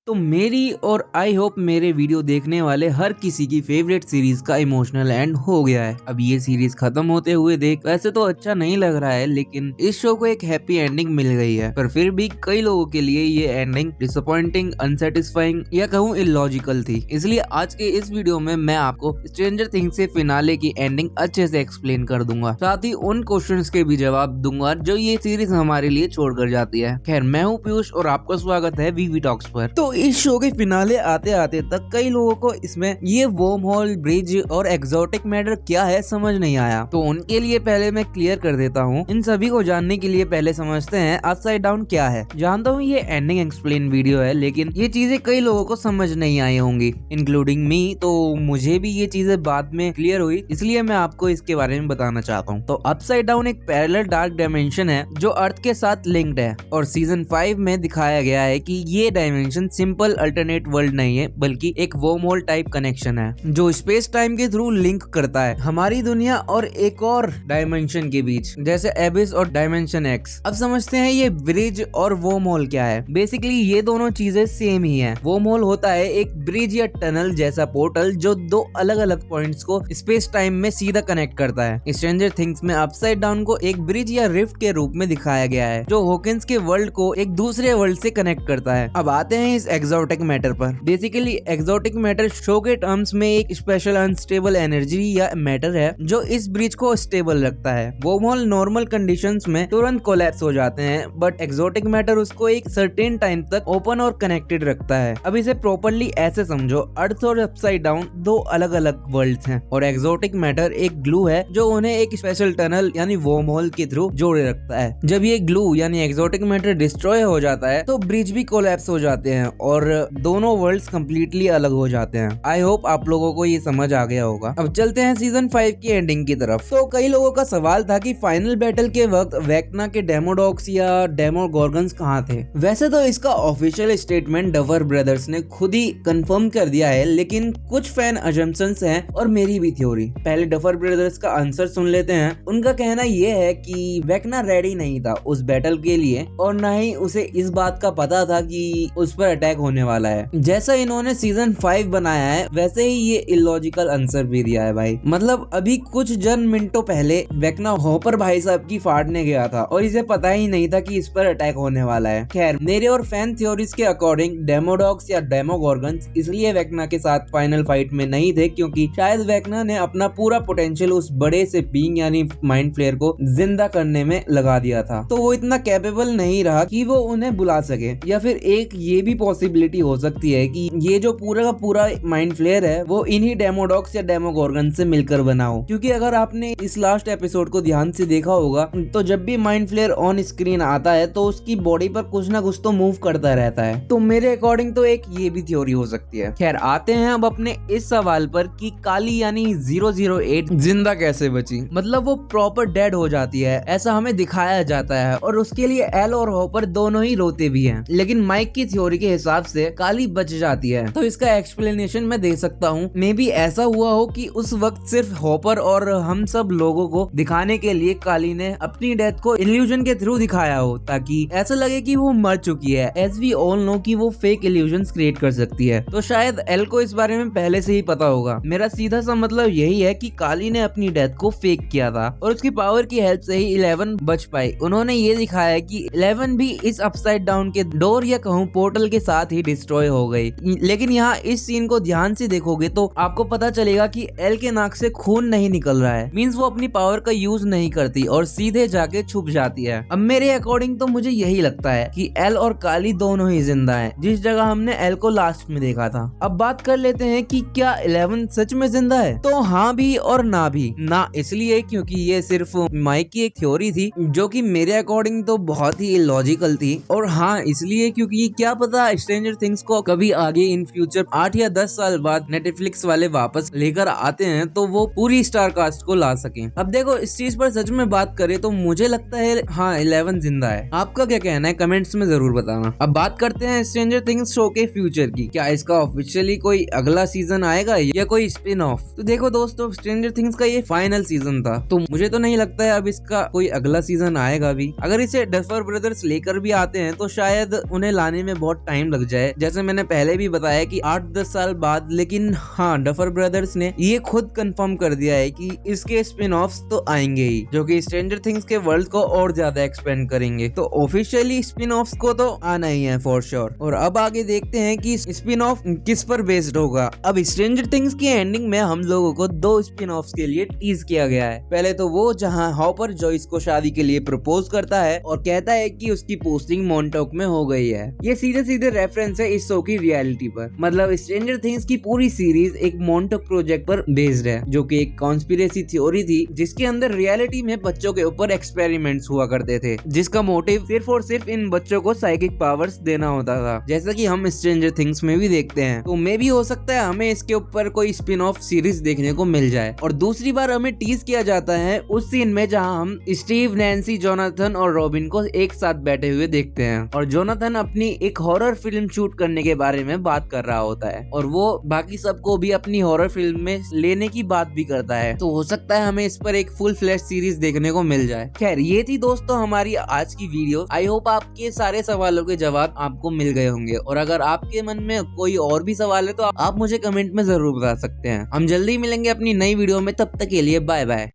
तो मेरी और आई होप मेरे वीडियो देखने वाले हर किसी की फेवरेट सीरीज का इमोशनल एंड हो गया है। अब ये सीरीज खत्म होते हुए देख वैसे तो अच्छा नहीं लग रहा है, लेकिन इस शो को एक हैप्पी एंडिंग मिल गई है। पर फिर भी कई लोगों के लिए ये एंडिंग डिसअपॉइंटिंग, अनसेटिस्फाइंग या कहूँ इलॉजिकल थी। इसलिए आज के इस वीडियो में मैं आपको स्ट्रेंजर थिंग्स से फिनाले की एंडिंग अच्छे से एक्सप्लेन कर दूंगा, साथ ही उन क्वेश्चंस के भी जवाब दूंगा जो ये सीरीज हमारे लिए छोड़ कर जाती है। खैर, मैं हूँ पीयूष और आपका स्वागत है वीवी टॉक्स पर। तो इस शो के फिनाले आते आते तक कई लोगों को इसमें ये वर्म होल, ब्रिज और एक्सोटिक मैटर क्या है समझ नहीं आया। तो उनके लिए पहले मैं क्लियर कर देता हूँ। इन सभी को जानने के लिए पहले समझते हैं अपसाइड डाउन क्या है। जानता हूँ ये एंडिंग एक्सप्लेन वीडियो है, लेकिन ये चीजें कई लोगों को समझ नहीं आई होंगी, इंक्लूडिंग मी। तो मुझे भी ये चीजें बाद में क्लियर हुई, इसलिए मैं आपको इसके बारे में बताना चाहता हूँ। तो अपसाइड डाउन एक पैरेलल डार्क डायमेंशन है जो अर्थ के साथ लिंक्ड है, और सीजन 5 में दिखाया गया है कि ये डायमेंशन सिंपल अल्टरनेट वर्ल्ड नहीं है, बल्कि एक वर्म होल टाइप कनेक्शन है जो स्पेस टाइम के थ्रू लिंक करता है हमारी दुनिया और एक और डायमेंशन के बीच, जैसे एबिस और डायमेंशन एक्स। अब समझते हैं ये ब्रिज और वर्म होल क्या है। बेसिकली ये दोनों चीजें सेम ही है। वर्म होल होता है एक ब्रिज या टनल जैसा पोर्टल जो दो अलग अलग पॉइंट्स को स्पेस टाइम में सीधा कनेक्ट करता है। स्ट्रेंजर थिंग्स में अपसाइड डाउन को एक ब्रिज या रिफ्ट के रूप में दिखाया गया है जो हॉकिंस के वर्ल्ड को एक दूसरे वर्ल्ड से कनेक्ट करता है। अब आते हैं इस एक्सोटिक मैटर पर। बेसिकली एक्सोटिक मैटर शो के टर्म्स में एक स्पेशल अनस्टेबल एनर्जी या मैटर है जो इस ब्रिज को स्टेबल रखता है। वर्म होल नॉर्मल कंडीशंस में तुरंत कोलैप्स हो जाते हैं, बट एक्सोटिक मैटर उसको एक सर्टेन टाइम तक ओपन और कनेक्टेड रखता है। अब इसे प्रॉपर्ली ऐसे समझो, अर्थ और अपसाइड डाउन दो अलग अलग वर्ल्ड्स हैं, और एक्सोटिक मैटर एक ग्लू है जो उन्हें एक स्पेशल टनल यानी वर्म होल के थ्रू जोड़े रखता है। जब ये ग्लू यानी एक्सोटिक मैटर डिस्ट्रॉय हो जाता है तो ब्रिज भी कोलैप्स हो जाते हैं और दोनों वर्ल्ड्स कंप्लीटली अलग हो जाते हैं। आई होप आप लोगों को ये समझ आ गया होगा। अब चलते हैं सीजन 5 की एंडिंग की तरफ। तो कई लोगों का सवाल था कि फाइनल बैटल के वक्त वेक्ना के डेमोडॉग्स या डेमोगॉर्गन्स कहाँ थे। वैसे तो इसका ऑफिशियल स्टेटमेंट डफर ब्रदर्स ने खुद ही कंफर्म कर दिया है, लेकिन कुछ फैन अजम्पशंस हैं और मेरी भी थ्योरी। पहले डफर ब्रदर्स का आंसर सुन लेते हैं। उनका कहना यह है कि वेक्ना रेडी नहीं था उस बैटल के लिए, और न ही उसे इस बात का पता था कि उस पर अटैक होने वाला है। जैसा इन्होंने सीजन 5 बनाया है वैसे ही ये इलॉजिकल आंसर भी दिया है भाई। मतलब अभी कुछ जन मिनटों पहले वेक्ना हॉपर भाई साहब की फाड़ने गया था और इसे पता ही नहीं था कि इस पर अटैक होने वाला है। खैर, मेरे और फैन थ्योरीज के अकॉर्डिंग डेमोडॉग्स या डेमोगॉर्गन्स इसलिए वेक्ना के साथ फाइनल फाइट में नहीं थे क्योंकि शायद वेक्ना ने अपना पूरा पोटेंशियल उस बड़े से बीइंग यानी माइंड फ्लेयर को जिंदा करने में लगा दिया था, तो वो इतना कैपेबल नहीं रहा कि वो उन्हें बुला सके। या फिर एक ये भी पॉसिबिलिटी हो सकती है कि ये जो पूरा का पूरा माइंड फ्लेयर है वो इन्हीं डेमोडॉग्स या डेमोगॉर्गन से मिलकर बना हो, क्योंकि अगर आपने इस लास्ट एपिसोड को ध्यान से देखा होगा तो जब भी माइंड फ्लेयर ऑन स्क्रीन आता है तो उसकी बॉडी पर कुछ ना कुछ तो मूव करता रहता है। तो मेरे अकॉर्डिंग तो एक ये भी थ्योरी हो सकती है। खैर, आते हैं अब अपने इस सवाल पर कि काली यानी 008 जिंदा कैसे बची। मतलब वो प्रॉपर डेड हो जाती है ऐसा हमें दिखाया जाता है, और उसके लिए एल और हॉपर दोनों ही रोते भी हैं, लेकिन माइक की थ्योरी के हिसाब से काली बच जाती है। तो इसका एक्सप्लेनेशन मैं दे सकता हूँ। मे बी ऐसा हुआ हो कि उस वक्त सिर्फ हॉपर और हम सब लोगों को दिखाने के लिए काली ने अपनी डेथ को इल्यूजन के थ्रू दिखाया हो, ताकि ऐसा लगे कि वो मर चुकी है। एज वी ऑल नो कि वो फेक इल्यूजन्स क्रिएट कर सकती है, तो शायद एल को इस बारे में पहले से ही पता होगा। मेरा सीधा सा मतलब यही है कि काली ने अपनी डेथ को फेक किया था और उसकी पावर की हेल्प से ही 11 बच पाई। उन्होंने ये दिखाया कि 11 भी इस अपसाइड डाउन के डोर या कहूँ पोर्टल के साथ ही डिस्ट्रॉय हो गई। लेकिन यहाँ इस सीन को ध्यान से देखोगे तो आपको पता चलेगा कि एल के नाक से खून नहीं निकल रहा है। मींस वो अपनी पावर का यूज नहीं करती और सीधे जाके छुप जाती है। अब मेरे अकॉर्डिंग तो मुझे यही लगता है कि एल और काली दोनों ही जिंदा हैं, जिस जगह हमने एल को लास्ट में देखा था। अब बात कर लेते हैं कि क्या 11 सच में जिंदा है। तो हाँ भी और ना भी। ना इसलिए क्योंकि ये सिर्फ माइक की एक थ्योरी थी जो कि मेरे अकॉर्डिंग तो बहुत ही इलॉजिकल थी, और हाँ इसलिए क्योंकि क्या पता स्ट्रेंजर थिंग्स को कभी आगे इन फ्यूचर 8 या 10 साल बाद नेटफ्लिक्स वाले वापस लेकर आते हैं तो वो पूरी स्टार कास्ट को ला सके। अब देखो, इस चीज पर सच में बात करें तो मुझे लगता है हाँ 11 जिंदा है। आपका क्या कहना है कमेंट्स में जरूर बताना। अब बात करते हैं स्ट्रेंजर थिंग्स शो के फ्यूचर की। क्या इसका ऑफिशियली कोई अगला सीजन आएगा या कोई स्पिन ऑफ? तो देखो दोस्तों, स्ट्रेंजर थिंग्स का ये फाइनल सीजन था, तो मुझे तो नहीं लगता है अब इसका कोई अगला सीजन आएगा भी। अगर इसे डफर ब्रदर्स लेकर भी आते हैं तो शायद उन्हें लाने में बहुत टाइम लग जाए। जैसे मैंने पहले भी बताया कि 8-10 साल बाद, लेकिन हाँ, डफर ब्रदर्स ने ये खुद कंफर्म कर दिया है कि इसके स्पिन ऑफ्स तो आएंगे ही, जो कि स्ट्रेंजर थिंग्स के वर्ल्ड को और ज्यादा एक्सपेंड करेंगे। तो ऑफिशियली स्पिन ऑफ्स को तो आना ही है फॉर श्योर। और अब आगे देखते हैं कि स्पिन ऑफ किस पर बेस्ड होगा। अब स्ट्रेंजर थिंग्स की एंडिंग में हम लोगों को 2 स्पिन ऑफ्स के लिए टीज किया गया है। पहले तो वो जहां हॉपर जॉइस को शादी के लिए प्रपोज करता है और कहता है कि उसकी पोस्टिंग मॉन्टॉक में हो गई है। ये सीधे सीधे रेफरेंस है इस शो की रियलिटी पर। मतलब स्ट्रेंजर थिंग्स की पूरी सीरीज एक मॉन्टॉक प्रोजेक्ट पर बेस्ड है, जो कि एक कॉन्स्पिरेसी थ्योरी थी जिसके अंदर रियलिटी में बच्चों के ऊपर एक्सपेरिमेंट्स हुआ करते थे, जिसका मोटिव सिर्फ और सिर्फ इन बच्चों को साइकिक पावर्स देना होता था, जैसा कि हम स्ट्रेंजर थिंग्स में भी देखते हैं। तो मे भी हो सकता है हमें इसके ऊपर कोई स्पिन ऑफ सीरीज देखने को मिल जाए। और दूसरी बार हमें टीज किया जाता है उस सीन में जहां हम स्टीव, नैन्सी, जोनाथन और रॉबिन को एक साथ बैठे हुए देखते हैं और जोनाथन अपनी एक हॉरर फिल्म शूट करने के बारे में बात कर रहा होता है और वो बाकी सबको भी अपनी हॉरर फिल्म में लेने की बात भी करता है। तो हो सकता है हमें इस पर एक फुल फ्लैश सीरीज देखने को मिल जाए। खैर, ये थी दोस्तों हमारी आज की वीडियो। आई होप आपके सारे सवालों के जवाब आपको मिल गए होंगे और अगर आपके मन में कोई और भी सवाल है तो आप मुझे कमेंट में जरूर बता सकते हैं। हम जल्दी मिलेंगे अपनी नई वीडियो में, तब तक के लिए बाय बाय।